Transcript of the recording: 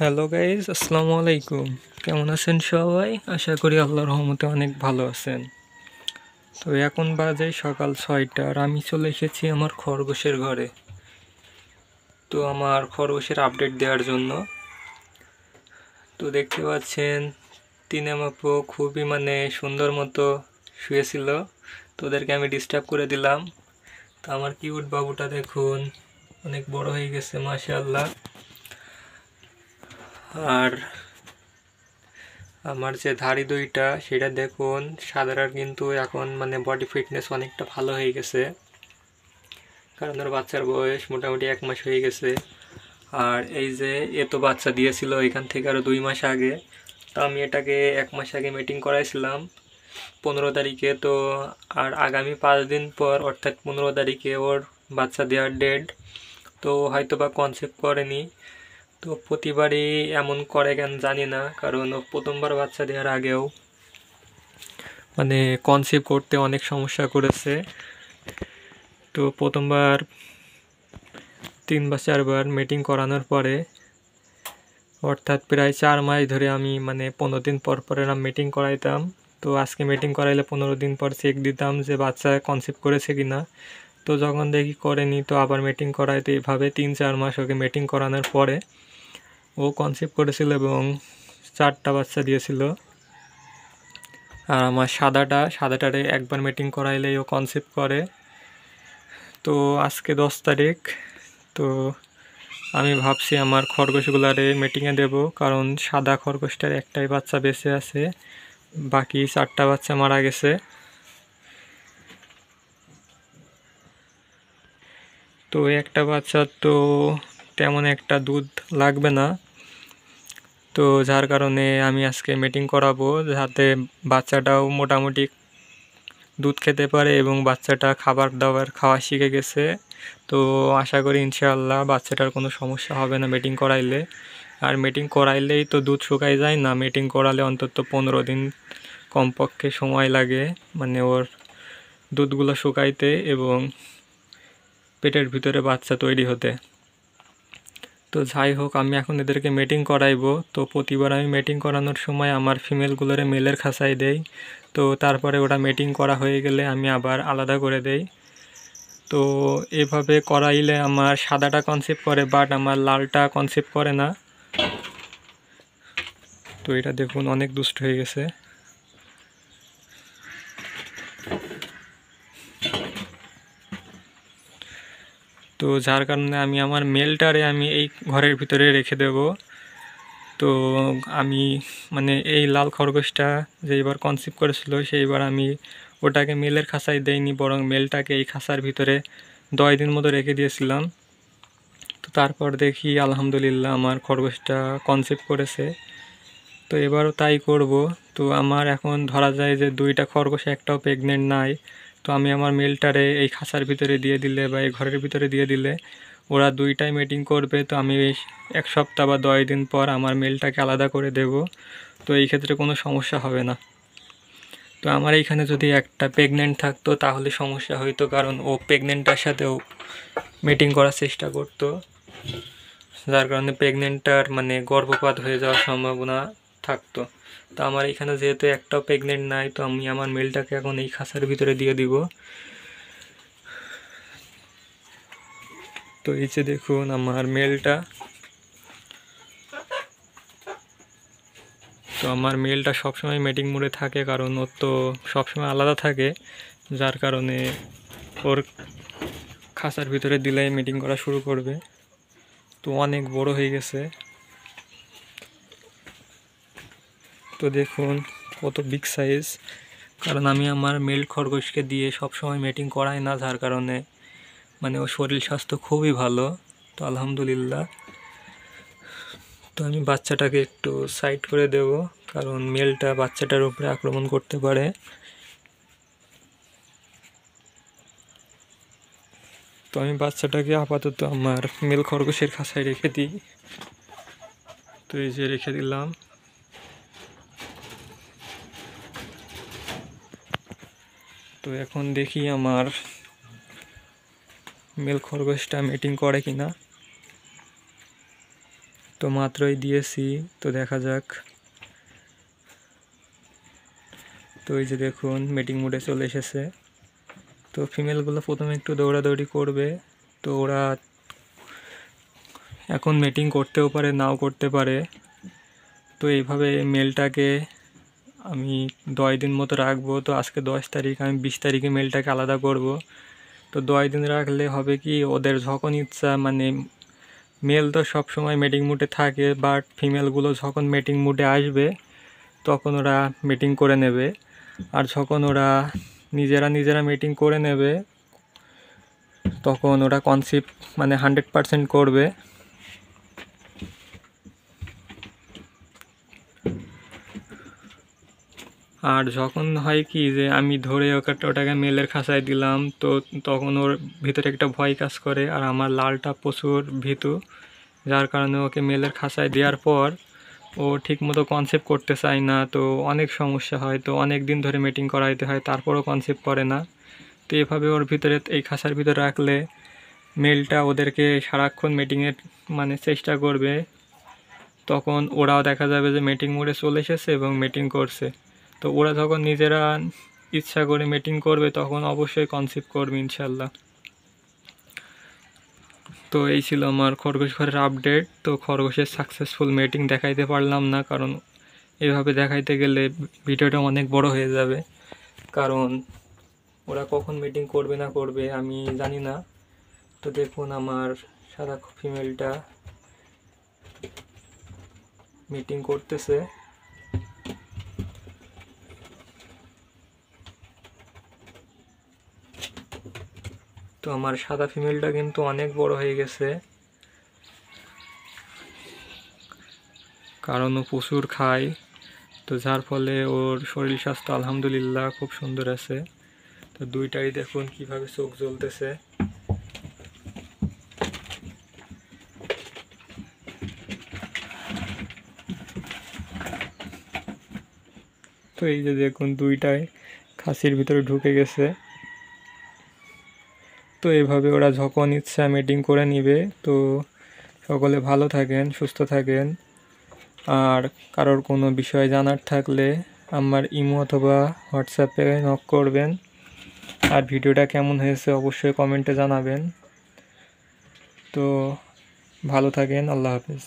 Hello guys, আসসালামু আলাইকুম। কেমন আছেন সবাই? আশা করি আল্লাহর রহমতে অনেক ভালো আছেন। তো এখন বাজে সকাল 6টা আর আমি চলে এসেছি আমার খরগোশের ঘরে। তো আমার খরগোশের আপডেট দেওয়ার জন্য। তো দেখতে পাচ্ছেন তিনেমাপো খুবই সুন্দর মতো শুয়েছিল। তো ওদেরকে আমি ডিস্টার্ব করে দিলাম। তো আমার কিউট বাবুটা দেখুন অনেক বড় হয়ে গেছে মাশাআল্লাহ। আর আমার যে ধাড়ি দুইটা সেটা দেখুন সাদার কিন্তু এখন বডি ফিটনেস অনেকটা ভালো হয়ে গেছে, কারণ ওর বাচ্চার বয়স মোটামুটি 1 মাস হয়ে গেছে। আর এই যে তো বাচ্চা দিয়েছিল এখান থেকে আরও 2 মাস আগে। তো আমি এটাকে 1 মাস আগে মিটিং করাইছিলাম 15 তারিখে। তো আর আগামী 5 দিন পর অর্থাৎ 15 তারিখে ওর বাচ্চা দেওয়ার ডেট। তো হয়তো বা কনসেপ্ট করেনি। তো প্রতিবারই এমন করে কেন জানি না, কারণ ও প্রথমবার বাচ্চা দেওয়ার আগেও কনসেপ্ট করতে অনেক সমস্যা করেছে। তো প্রথমবার 3 বা 4বার মিটিং করানোর পরে অর্থাৎ প্রায় 4 মাস ধরে আমি 15 দিন পর পর এরম মিটিং করাইতাম। তো আজকে মিটিং করাইলে 15 দিন পর চেক দিতাম যে বাচ্চা কনসেপ্ট করেছে কিনা। তো যখন দেখি করেনি তো আবার মিটিং করাইতে এইভাবে 3-4 মাস ওকে মিটিং করানোর পরে ও কনসেপ্ট করেছিল এবং 4টা বাচ্চা দিয়েছিল। আর আমার সাদাটারে একবার মিটিং করাইলেই ও কনসেপ্ট করে। তো আজকে 10 তারিখ। তো আমি ভাবছি আমার খরগোশগুলারে মিটিংয়ে দেব, কারণ সাদা খরগোশটার একটাই বাচ্চা বেঁচে আছে, বাকি 4টা বাচ্চা মারা গেছে। তো একটা বাচ্চার তো তেমন একটা দুধ লাগবে না, তো যার কারণে আমি আজকে মিটিং করাবো যাতে বাচ্চাটাও মোটামুটি দুধ খেতে পারে এবং বাচ্চাটা খাবার দাবার খাওয়া শিখে গেছে। তো আশা করি ইনশাআল্লাহ বাচ্চাটার কোনো সমস্যা হবে না মিটিং করাইলে। আর মিটিং করাইলেই তো দুধ শুকাই যায় না, মিটিং করালে অন্তত 15 দিন কমপক্ষে সময় লাগে ওর দুধগুলো শুকাইতে এবং পেটের ভিতরে বাচ্চা তৈরি হতে। তো যাই হোক, আমি এখন এদেরকে মিটিং করাইবো। তো প্রতিবার আমি মিটিং করানোর সময় আমার ফিমেলগুলোরে মেলের খাঁচায় দেই। তো তারপরে ওটা মিটিং করা হয়ে গেলে আমি আবার আলাদা করে দেই। তো এভাবে করাইলে আমার সাদাটা কনসেপ্ট করে, বাট আমার লালটা কনসেপ্ট করে না। তো এটা দেখুন অনেক দুষ্ট হয়ে গেছে। তো যার কারণে আমি আমার মেলটারে আমি এই ঘরের ভিতরে রেখে দেব। তো আমি এই লাল খরগোশটা যেইবার কনসেপ্ট করেছিল সেইবার আমি ওটাকে মেলের খাঁচায় দেইনি, বরং মেলটাকে এই খাঁচার ভিতরে 10 দিন মতো রেখে দিয়েছিলাম। তো তারপর দেখি আলহামদুলিল্লাহ আমার খরগোশটা কনসেপ্ট করেছে। তো এবারও তাই করব। তো আমার এখন ধরা যায় যে 2টা খরগোশ একটাও প্রেগনেন্ট নাই। তো আমি আমার মেলটারে এই খাঁচার ভিতরে দিয়ে দিলে বা এই ঘরের ভিতরে দিয়ে দিলে ওরা 2টাই মিটিং করবে। তো আমি 1 সপ্তাহ বা 10 দিন পর আমার মেলটাকে আলাদা করে দেব। তো এই ক্ষেত্রে কোনো সমস্যা হবে না। তো আমার এইখানে যদি একটা প্রেগনেন্ট থাকতো তাহলে সমস্যা হইতো, কারণ ও প্রেগনেন্টটার সাথেও মিটিং করার চেষ্টা করতো, যার কারণে প্রেগনেন্টটার গর্ভপাত হয়ে যাওয়ার সম্ভাবনা থাকতো। তো আমার এখানে যেহেতু একটাও প্রেগনেন্ট নাই, তো আমি আমার মেলটাকে এখন এই খাঁচার ভিতরে দিয়ে দিব। তো এই যে দেখুন আমার মেলটা। তো আমার মেলটা সবসময় মিটিং মোডে থাকে, কারণ ওর তো সবসময় আলাদা থাকে, যার কারণে ওর খাঁচার ভিতরে দিলেই মিটিং করা শুরু করবে। তো অনেক বড় হয়ে গেছে। তো দেখুন কত বিগ সাইজ, কারণ আমি আমার মেল খরগোশকে দিয়ে সবসময় মিটিং করাই না, যার কারণে ওর শরীর স্বাস্থ্য খুবই ভালো। তো আলহামদুলিল্লাহ। তো আমি বাচ্চাটাকে একটু সাইড করে দেব, কারণ মেলটা বাচ্চাটার উপরে আক্রমণ করতে পারে। তো আমি বাচ্চাটাকে আপাতত আমার মেল খরগোশের খাঁচায় রেখে দিই। তো এই যে রেখে দিলাম। তো এখন দেখি আমার মেল খরগোশটা মিটিং করে কিনা। তো মাত্রই দিয়েছি, তো দেখা যাক। তো এই যে দেখুন মিটিং মোডে চলে এসেছে। তো ফিমেলগুলো প্রথমে একটু দৌড়াদৌড়ি করবে, তো ওরা এখন মিটিং করতেও পারে নাও করতে পারে। তো এইভাবে মেলটাকে আমি 10 দিন মতো রাখবো। তো আজকে 10 তারিখ, আমি 20 তারিখে মেলটাকে আলাদা করব। তো 10 দিন রাখলে হবে কি, ওদের যখন ইচ্ছা, মানে মেল তো সব সময় মিটিং মুডে থাকে, বাট ফিমেলগুলো যখন মিটিং মুডে আসবে তখন ওরা মিটিং করে নেবে। আর যখন ওরা নিজেরা মিটিং করে নেবে তখন ওরা কনসিভ মানে 100% করবে। আর যখন হয় কি যে আমি ধরে ওটাকে মেলের খাঁচায় দিলাম, তো তখন ওর ভিতরে একটা ভয় কাজ করে। আর আমার লালটা প্রচুর ভীতু, যার কারণে ওকে মেলের খাঁচায় দেওয়ার পর ও ঠিকমতো কনসেপ্ট করতে চায় না। তো অনেক সমস্যা হয়, তো অনেক দিন ধরে মিটিং করাইতে হয়, তারপরও কনসেপ্ট করে না। তো এভাবে ওর ভিতরে, এই খাঁচার ভিতরে রাখলে মেলটা ওদেরকে সারাক্ষণ মিটিংয়ের মানে চেষ্টা করবে। তখন ওরাও দেখা যাবে যে মিটিং মোডে চলে এসেছে এবং মিটিং করছে। তো ওরা যখন নিজেরা ইচ্ছা করে মিটিং করবে তখন অবশ্যই কনসিভ করবে ইনশাল্লাহ। তো এই ছিল আমার খরগোশ ঘরের আপডেট। তো খরগোশের সাকসেসফুল মিটিং দেখাইতে পারলাম না, কারণ এভাবে দেখাইতে গেলে ভিডিওটা অনেক বড় হয়ে যাবে। কারণ ওরা কখন মিটিং করবে না করবে আমি জানি না। তো দেখুন আমার সাদা ফিমেলটা মিটিং করতেছে। তো আমার সাদা ফিমেলটা কিন্তু অনেক বড় হয়ে গেছে, কারণ ও প্রচুর খায়। তো যার ফলে ওর শরীর স্বাস্থ্য আলহামদুলিল্লাহ খুব সুন্দর আছে। তো দুইটাই দেখুন কিভাবে চোখ জ্বলতেছে। তো এই যে দেখুন দুইটাই খাসির ভিতরে ঢুকে গেছে। তো এইভাবে ওরা যখন ইচ্ছা মিটিং করে নিবে। তো সকলে ভালো থাকেন, সুস্থ থাকেন। আর কারোর কোনো বিষয় জানার থাকলে আমার ইমো অথবা হোয়াটসঅ্যাপে নক করবেন। আর ভিডিওটা কেমন হয়েছে অবশ্যই কমেন্টে জানাবেন। তো ভালো থাকেন, আল্লাহ হাফেজ।